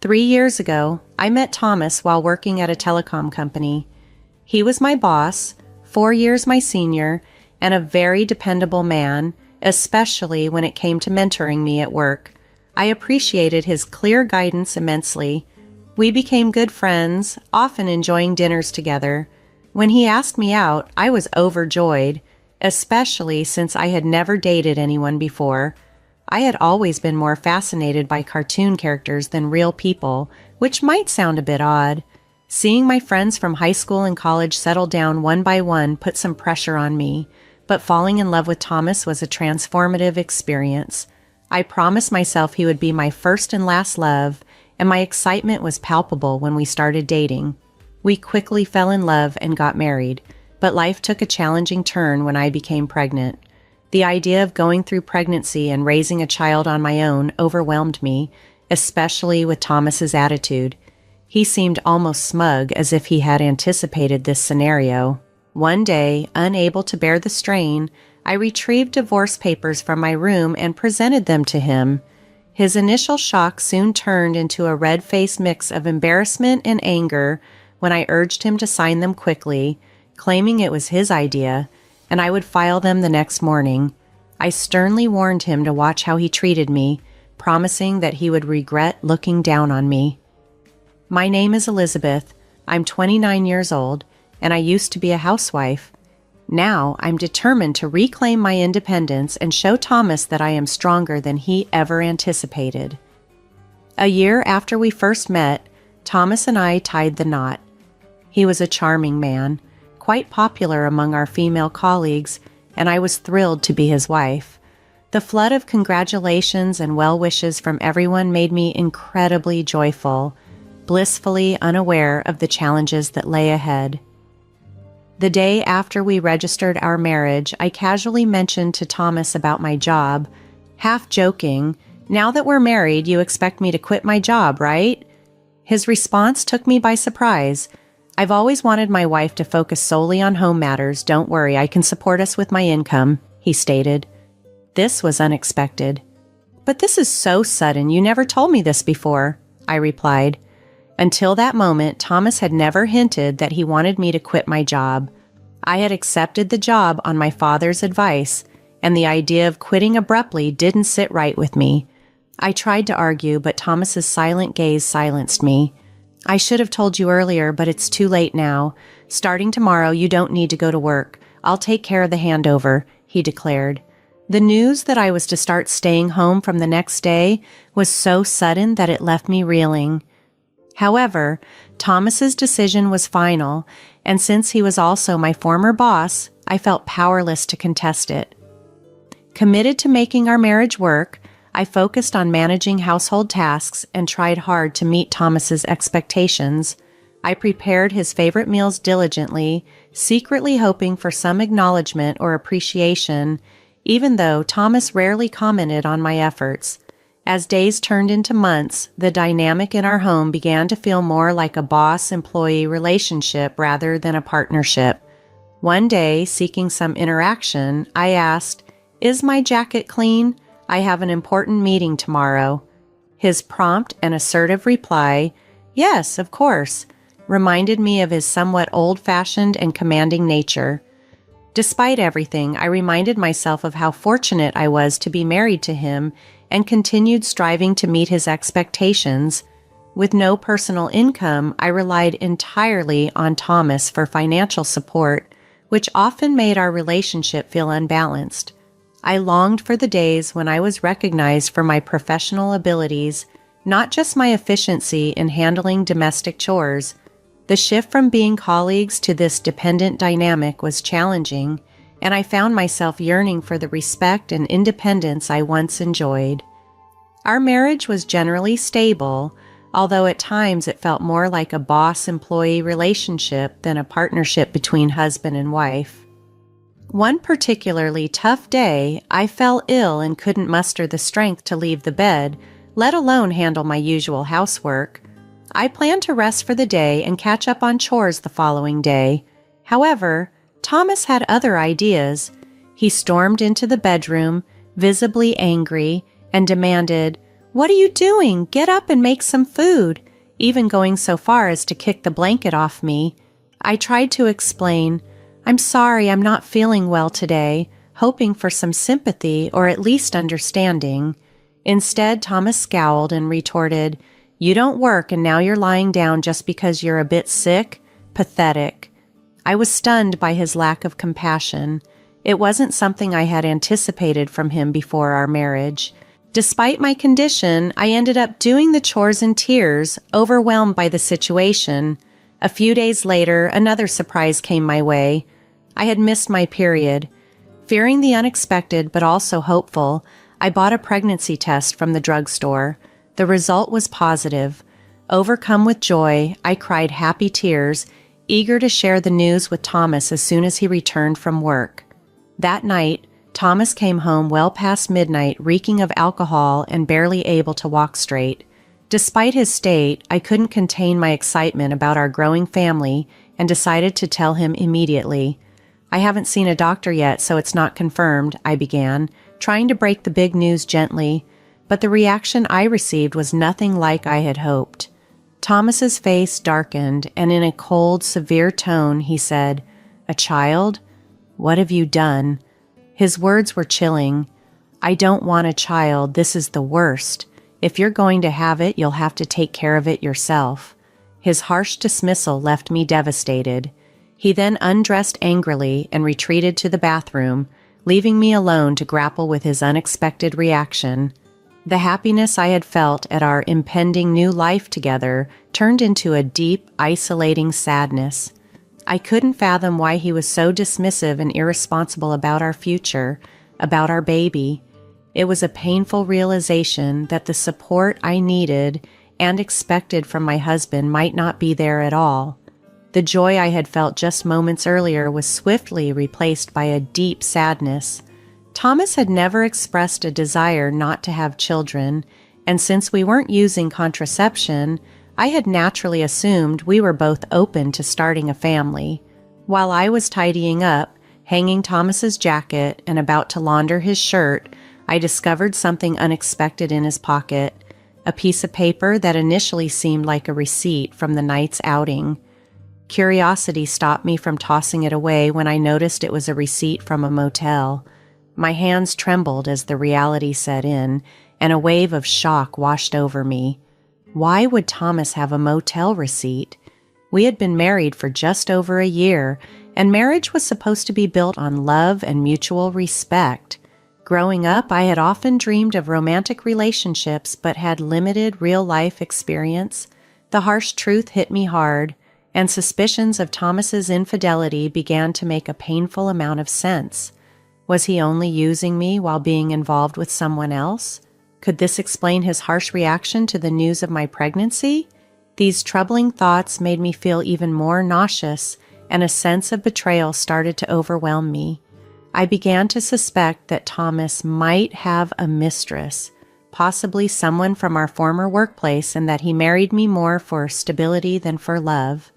3 years ago, I met Thomas while working at a telecom company. He was my boss, 4 years my senior, and a very dependable man, especially when it came to mentoring me at work. I appreciated his clear guidance immensely. We became good friends, often enjoying dinners together. When he asked me out, I was overjoyed, especially since I had never dated anyone before. I had always been more fascinated by cartoon characters than real people, which might sound a bit odd. Seeing my friends from high school and college settle down one by one put some pressure on me, but falling in love with Thomas was a transformative experience. I promised myself he would be my first and last love, and my excitement was palpable when we started dating. We quickly fell in love and got married, but life took a challenging turn when I became pregnant. The idea of going through pregnancy and raising a child on my own overwhelmed me, especially with Thomas's attitude. He seemed almost smug, as if he had anticipated this scenario. One day, unable to bear the strain, I retrieved divorce papers from my room and presented them to him. His initial shock soon turned into a red-faced mix of embarrassment and anger when I urged him to sign them quickly, claiming it was his idea, and I would file them the next morning. I sternly warned him to watch how he treated me, promising that he would regret looking down on me. My name is Elizabeth. I'm 29 years old, and I used to be a housewife. Now I'm determined to reclaim my independence and show Thomas that I am stronger than he ever anticipated. A year after we first met, Thomas and I tied the knot. He was a charming man, quite popular among our female colleagues, and I was thrilled to be his wife. The flood of congratulations and well wishes from everyone made me incredibly joyful, blissfully unaware of the challenges that lay ahead. The day after we registered our marriage, I casually mentioned to Thomas about my job, half joking, "Now that we're married, you expect me to quit my job, right?" His response took me by surprise. "I've always wanted my wife to focus solely on home matters. Don't worry, I can support us with my income," he stated. This was unexpected. "But this is so sudden. You never told me this before," I replied. Until that moment, Thomas had never hinted that he wanted me to quit my job. I had accepted the job on my father's advice, and the idea of quitting abruptly didn't sit right with me. I tried to argue, but Thomas's silent gaze silenced me. "I should have told you earlier, but it's too late now. Starting tomorrow, you don't need to go to work. I'll take care of the handover," he declared. The news that I was to start staying home from the next day was so sudden that it left me reeling. However, Thomas's decision was final, and since he was also my former boss, I felt powerless to contest it. Committed to making our marriage work, I focused on managing household tasks and tried hard to meet Thomas's expectations. I prepared his favorite meals diligently, secretly hoping for some acknowledgement or appreciation, even though Thomas rarely commented on my efforts. As days turned into months, the dynamic in our home began to feel more like a boss-employee relationship rather than a partnership. One day, seeking some interaction, I asked, "Is my jacket clean? I have an important meeting tomorrow." His prompt and assertive reply, "Yes, of course," reminded me of his somewhat old-fashioned and commanding nature. Despite everything, I reminded myself of how fortunate I was to be married to him and continued striving to meet his expectations. With no personal income, I relied entirely on Thomas for financial support, which often made our relationship feel unbalanced. I longed for the days when I was recognized for my professional abilities, not just my efficiency in handling domestic chores. The shift from being colleagues to this dependent dynamic was challenging, and I found myself yearning for the respect and independence I once enjoyed. Our marriage was generally stable, although at times it felt more like a boss-employee relationship than a partnership between husband and wife. One particularly tough day, I fell ill and couldn't muster the strength to leave the bed, let alone handle my usual housework. I planned to rest for the day and catch up on chores the following day. However, Thomas had other ideas. He stormed into the bedroom, visibly angry, and demanded, "What are you doing? Get up and make some food," even going so far as to kick the blanket off me. I tried to explain, "I'm sorry, I'm not feeling well today," hoping for some sympathy or at least understanding. Instead, Thomas scowled and retorted, "You don't work and now you're lying down just because you're a bit sick? Pathetic." I was stunned by his lack of compassion. It wasn't something I had anticipated from him before our marriage. Despite my condition, I ended up doing the chores in tears, overwhelmed by the situation. A few days later, another surprise came my way. I had missed my period. Fearing the unexpected but also hopeful, I bought a pregnancy test from the drugstore. The result was positive. Overcome with joy, I cried happy tears, eager to share the news with Thomas as soon as he returned from work. That night, Thomas came home well past midnight, reeking of alcohol and barely able to walk straight. Despite his state, I couldn't contain my excitement about our growing family and decided to tell him immediately. "I haven't seen a doctor yet, so it's not confirmed," I began, trying to break the big news gently, but the reaction I received was nothing like I had hoped. Thomas's face darkened, and in a cold, severe tone, he said, "A child? What have you done?" His words were chilling. "I don't want a child. This is the worst. If you're going to have it, you'll have to take care of it yourself." His harsh dismissal left me devastated. He then undressed angrily and retreated to the bathroom, leaving me alone to grapple with his unexpected reaction. The happiness I had felt at our impending new life together turned into a deep, isolating sadness. I couldn't fathom why he was so dismissive and irresponsible about our future, about our baby. It was a painful realization that the support I needed and expected from my husband might not be there at all. The joy I had felt just moments earlier was swiftly replaced by a deep sadness. Thomas had never expressed a desire not to have children, and since we weren't using contraception, I had naturally assumed we were both open to starting a family. While I was tidying up, hanging Thomas's jacket, and about to launder his shirt, I discovered something unexpected in his pocket, a piece of paper that initially seemed like a receipt from the night's outing. Curiosity stopped me from tossing it away when I noticed it was a receipt from a motel. My hands trembled as the reality set in, and a wave of shock washed over me. Why would Thomas have a motel receipt? We had been married for just over a year, and marriage was supposed to be built on love and mutual respect. Growing up, I had often dreamed of romantic relationships but had limited real-life experience. The harsh truth hit me hard, and suspicions of Thomas's infidelity began to make a painful amount of sense. Was he only using me while being involved with someone else? Could this explain his harsh reaction to the news of my pregnancy? These troubling thoughts made me feel even more nauseous, and a sense of betrayal started to overwhelm me. I began to suspect that Thomas might have a mistress, possibly someone from our former workplace, and that he married me more for stability than for love.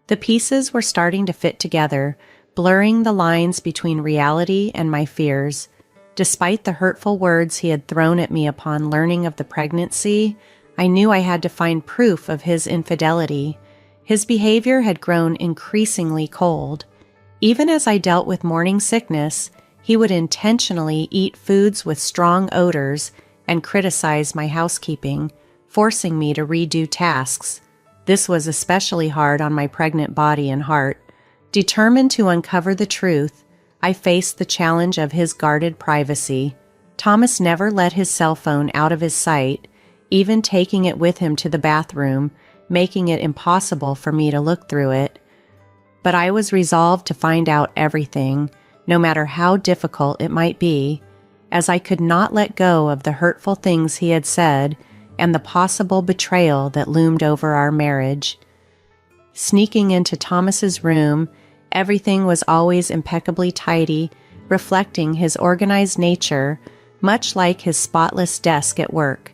The pieces were starting to fit together, blurring the lines between reality and my fears. Despite the hurtful words he had thrown at me upon learning of the pregnancy, I knew I had to find proof of his infidelity. His behavior had grown increasingly cold. Even as I dealt with morning sickness, he would intentionally eat foods with strong odors and criticize my housekeeping, forcing me to redo tasks. This was especially hard on my pregnant body and heart. Determined to uncover the truth, I faced the challenge of his guarded privacy. Thomas never let his cell phone out of his sight, even taking it with him to the bathroom, making it impossible for me to look through it. But I was resolved to find out everything, no matter how difficult it might be, as I could not let go of the hurtful things he had said and the possible betrayal that loomed over our marriage. Sneaking into Thomas's room, everything was always impeccably tidy, reflecting his organized nature, much like his spotless desk at work.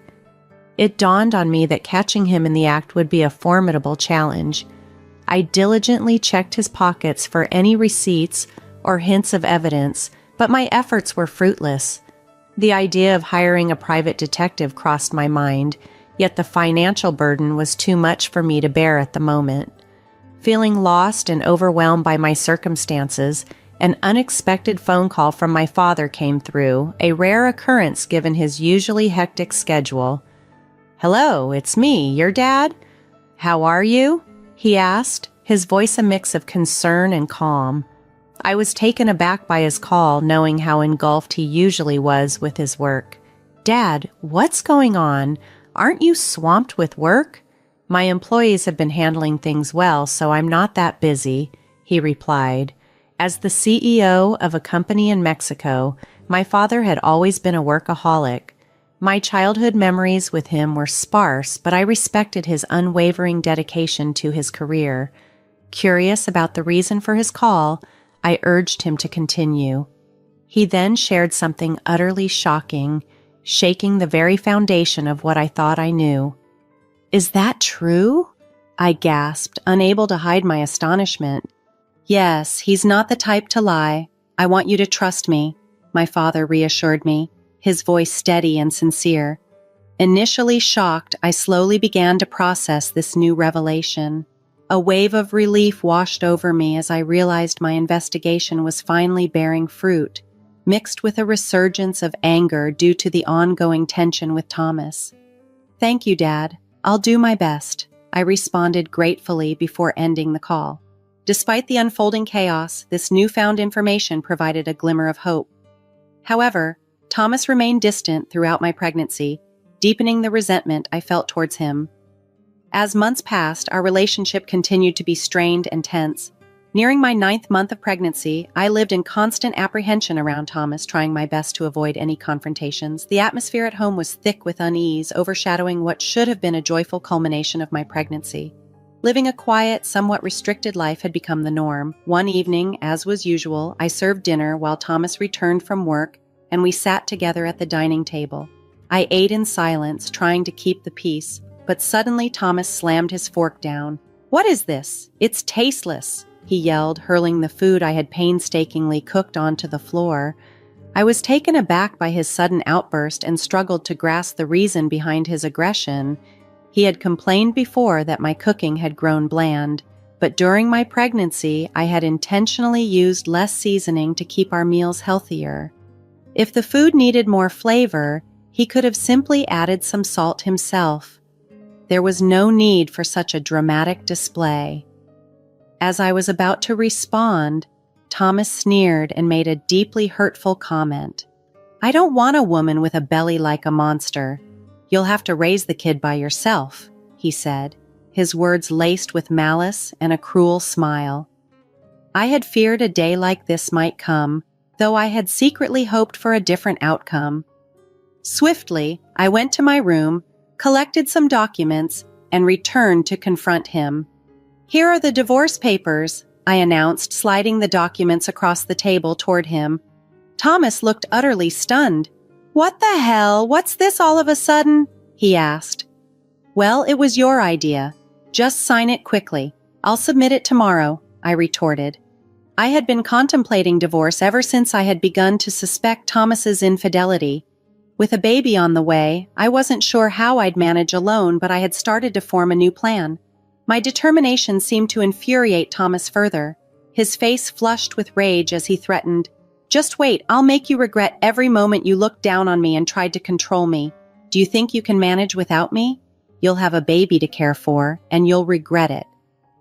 It dawned on me that catching him in the act would be a formidable challenge. I diligently checked his pockets for any receipts or hints of evidence, but my efforts were fruitless. The idea of hiring a private detective crossed my mind, yet the financial burden was too much for me to bear at the moment. Feeling lost and overwhelmed by my circumstances, an unexpected phone call from my father came through, a rare occurrence given his usually hectic schedule. "Hello, it's me, your dad? How are you?" he asked, his voice a mix of concern and calm. I was taken aback by his call, knowing how engulfed he usually was with his work. "Dad, what's going on? Aren't you swamped with work?" "My employees have been handling things well, so I'm not that busy," he replied. As the CEO of a company in Mexico, my father had always been a workaholic. My childhood memories with him were sparse, but I respected his unwavering dedication to his career. Curious about the reason for his call, I urged him to continue. He then shared something utterly shocking, shaking the very foundation of what I thought I knew. "Is that true?" I gasped, unable to hide my astonishment. "Yes, he's not the type to lie. I want you to trust me," my father reassured me, his voice steady and sincere. Initially shocked, I slowly began to process this new revelation. A wave of relief washed over me as I realized my investigation was finally bearing fruit, mixed with a resurgence of anger due to the ongoing tension with Thomas. "Thank you, Dad. I'll do my best," I responded gratefully before ending the call. Despite the unfolding chaos, this newfound information provided a glimmer of hope. However, Thomas remained distant throughout my pregnancy, deepening the resentment I felt towards him. As months passed, our relationship continued to be strained and tense. Nearing my 9th month of pregnancy, I lived in constant apprehension around Thomas, trying my best to avoid any confrontations. The atmosphere at home was thick with unease, overshadowing what should have been a joyful culmination of my pregnancy. Living a quiet, somewhat restricted life had become the norm. One evening, as was usual, I served dinner while Thomas returned from work, and we sat together at the dining table. I ate in silence, trying to keep the peace, but suddenly Thomas slammed his fork down. "What is this? It's tasteless," he yelled, hurling the food I had painstakingly cooked onto the floor. I was taken aback by his sudden outburst and struggled to grasp the reason behind his aggression. He had complained before that my cooking had grown bland, but during my pregnancy, I had intentionally used less seasoning to keep our meals healthier. If the food needed more flavor, he could have simply added some salt himself. There was no need for such a dramatic display. As I was about to respond, Thomas sneered and made a deeply hurtful comment. "I don't want a woman with a belly like a monster. You'll have to raise the kid by yourself," he said, his words laced with malice and a cruel smile. I had feared a day like this might come, though I had secretly hoped for a different outcome. Swiftly, I went to my room, collected some documents, and returned to confront him. "Here are the divorce papers," I announced, sliding the documents across the table toward him. Thomas looked utterly stunned. "What the hell? What's this all of a sudden?" he asked. "Well, it was your idea. Just sign it quickly. I'll submit it tomorrow," I retorted. I had been contemplating divorce ever since I had begun to suspect Thomas's infidelity. With a baby on the way, I wasn't sure how I'd manage alone, but I had started to form a new plan. My determination seemed to infuriate Thomas further. His face flushed with rage as he threatened, "Just wait, I'll make you regret every moment you looked down on me and tried to control me. Do you think you can manage without me? You'll have a baby to care for, and you'll regret it."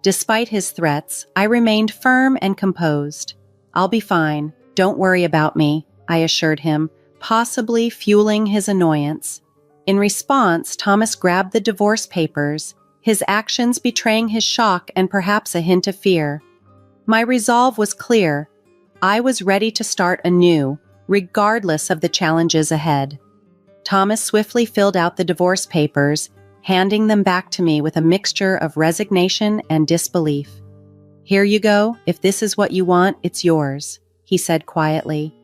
Despite his threats, I remained firm and composed. "I'll be fine. Don't worry about me," I assured him, possibly fueling his annoyance. In response, Thomas grabbed the divorce papers, his actions betraying his shock and perhaps a hint of fear. My resolve was clear. I was ready to start anew, regardless of the challenges ahead. Thomas swiftly filled out the divorce papers, handing them back to me with a mixture of resignation and disbelief. "Here you go. If this is what you want, it's yours," he said quietly.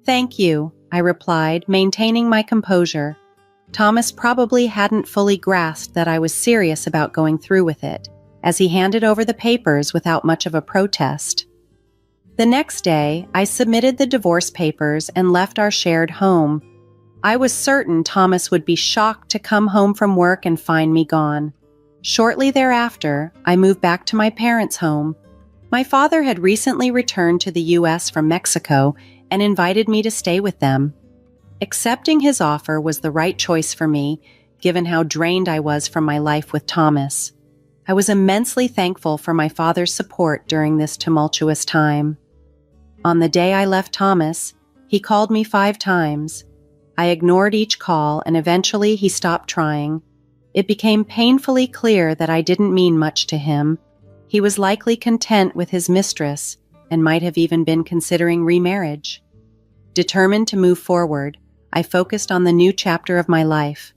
"Thank you," I replied, maintaining my composure. Thomas probably hadn't fully grasped that I was serious about going through with it, as he handed over the papers without much of a protest. The next day, I submitted the divorce papers and left our shared home. I was certain Thomas would be shocked to come home from work and find me gone. Shortly thereafter, I moved back to my parents' home. My father had recently returned to the U.S. from Mexico and invited me to stay with them. Accepting his offer was the right choice for me, given how drained I was from my life with Thomas. I was immensely thankful for my father's support during this tumultuous time. On the day I left Thomas, he called me 5 times. I ignored each call, and eventually he stopped trying. It became painfully clear that I didn't mean much to him. He was likely content with his mistress and might have even been considering remarriage. Determined to move forward, I focused on the new chapter of my life.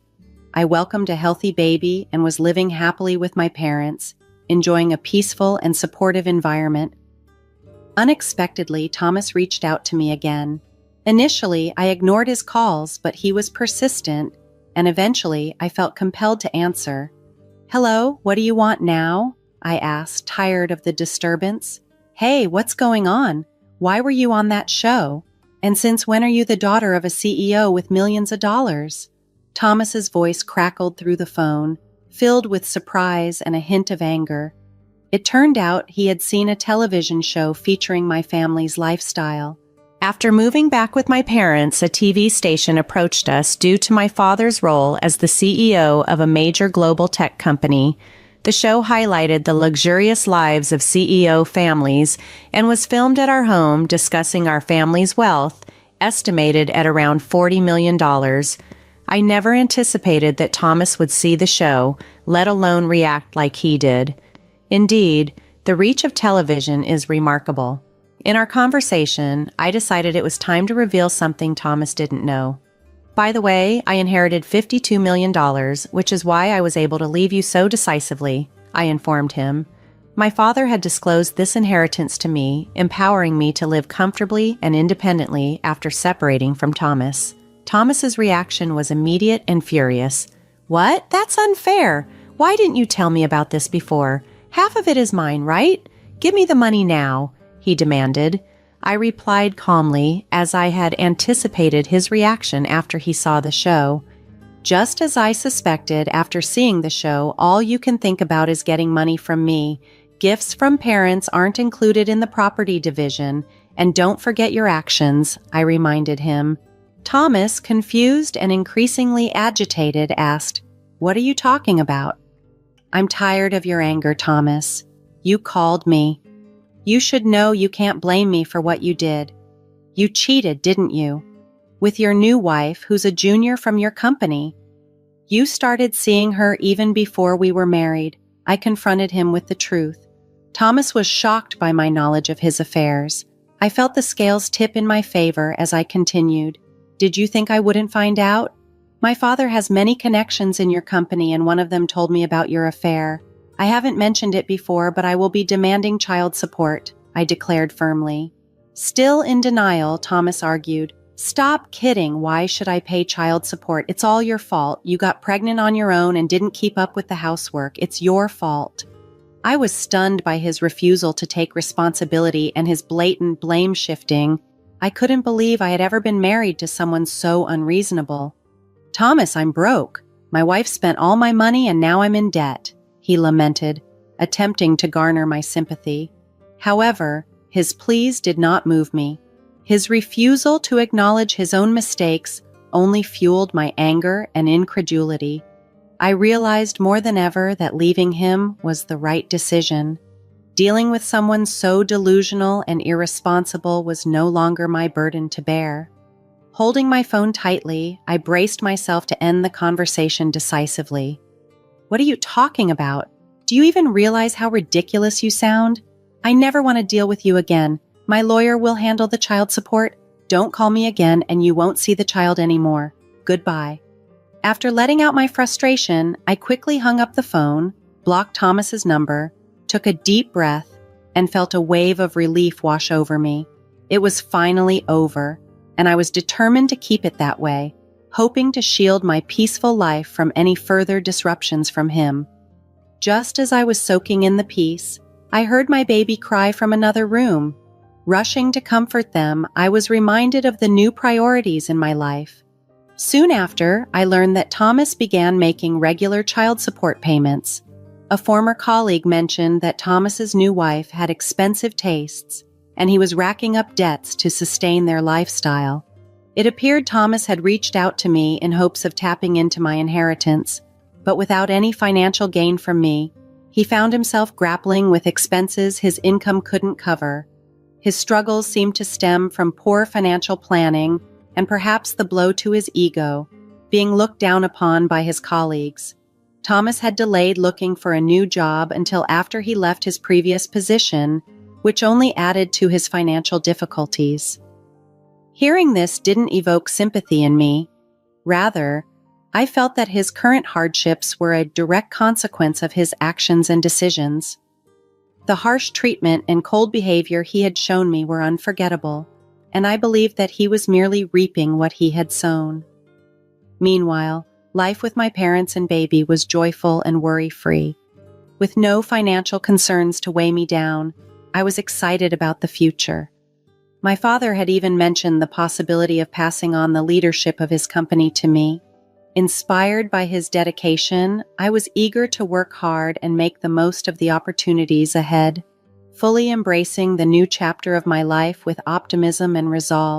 I welcomed a healthy baby and was living happily with my parents, enjoying a peaceful and supportive environment. Unexpectedly, Thomas reached out to me again. Initially, I ignored his calls, but he was persistent, and eventually I felt compelled to answer. "Hello, what do you want now?" I asked, tired of the disturbance. "Hey, what's going on? Why were you on that show? And since when are you the daughter of a CEO with millions of dollars?" Thomas's voice crackled through the phone, filled with surprise and a hint of anger. It turned out he had seen a television show featuring my family's lifestyle. After moving back with my parents, a TV station approached us due to my father's role as the CEO of a major global tech company. The show highlighted the luxurious lives of CEO families and was filmed at our home, discussing our family's wealth, estimated at around $40 million. I never anticipated that Thomas would see the show, let alone react like he did. Indeed, the reach of television is remarkable. In our conversation, I decided it was time to reveal something Thomas didn't know. "By the way, I inherited $52 million, which is why I was able to leave you so decisively," I informed him. My father had disclosed this inheritance to me, empowering me to live comfortably and independently after separating from Thomas. Thomas's reaction was immediate and furious. "What? That's unfair. Why didn't you tell me about this before? Half of it is mine, right? Give me the money now," he demanded. I replied calmly, as I had anticipated his reaction after he saw the show. Just as I suspected, after seeing the show, all you can think about is getting money from me. Gifts from parents aren't included in the property division, and don't forget your actions, I reminded him. Thomas, confused and increasingly agitated, asked, "What are you talking about?" "I'm tired of your anger, Thomas. You called me. You should know you can't blame me for what you did. You cheated, didn't you? With your new wife, who's a junior from your company. You started seeing her even before we were married." I confronted him with the truth. Thomas was shocked by my knowledge of his affairs. I felt the scales tip in my favor as I continued. "Did you think I wouldn't find out? My father has many connections in your company, and one of them told me about your affair. I haven't mentioned it before, but I will be demanding child support," I declared firmly. Still in denial, Thomas argued, "Stop kidding. Why should I pay child support? It's all your fault. You got pregnant on your own and didn't keep up with the housework. It's your fault." I was stunned by his refusal to take responsibility and his blatant blame shifting. I couldn't believe I had ever been married to someone so unreasonable. "Thomas, I'm broke. My wife spent all my money and now I'm in debt," he lamented, attempting to garner my sympathy. However, his pleas did not move me. His refusal to acknowledge his own mistakes only fueled my anger and incredulity. I realized more than ever that leaving him was the right decision. Dealing with someone so delusional and irresponsible was no longer my burden to bear. Holding my phone tightly, I braced myself to end the conversation decisively. "What are you talking about? Do you even realize how ridiculous you sound? I never want to deal with you again. My lawyer will handle the child support. Don't call me again and you won't see the child anymore. Goodbye." After letting out my frustration, I quickly hung up the phone, blocked Thomas's number, took a deep breath, and felt a wave of relief wash over me. It was finally over, and I was determined to keep it that way, hoping to shield my peaceful life from any further disruptions from him. Just as I was soaking in the peace, I heard my baby cry from another room. Rushing to comfort them, I was reminded of the new priorities in my life. Soon after, I learned that Thomas began making regular child support payments. A former colleague mentioned that Thomas's new wife had expensive tastes, and he was racking up debts to sustain their lifestyle. It appeared Thomas had reached out to me in hopes of tapping into my inheritance, but without any financial gain from me, he found himself grappling with expenses his income couldn't cover. His struggles seemed to stem from poor financial planning and perhaps the blow to his ego, being looked down upon by his colleagues. Thomas had delayed looking for a new job until after he left his previous position, which only added to his financial difficulties. Hearing this didn't evoke sympathy in me. Rather, I felt that his current hardships were a direct consequence of his actions and decisions. The harsh treatment and cold behavior he had shown me were unforgettable, and I believed that he was merely reaping what he had sown. Meanwhile, life with my parents and baby was joyful and worry-free. With no financial concerns to weigh me down, I was excited about the future. My father had even mentioned the possibility of passing on the leadership of his company to me. Inspired by his dedication, I was eager to work hard and make the most of the opportunities ahead, fully embracing the new chapter of my life with optimism and resolve.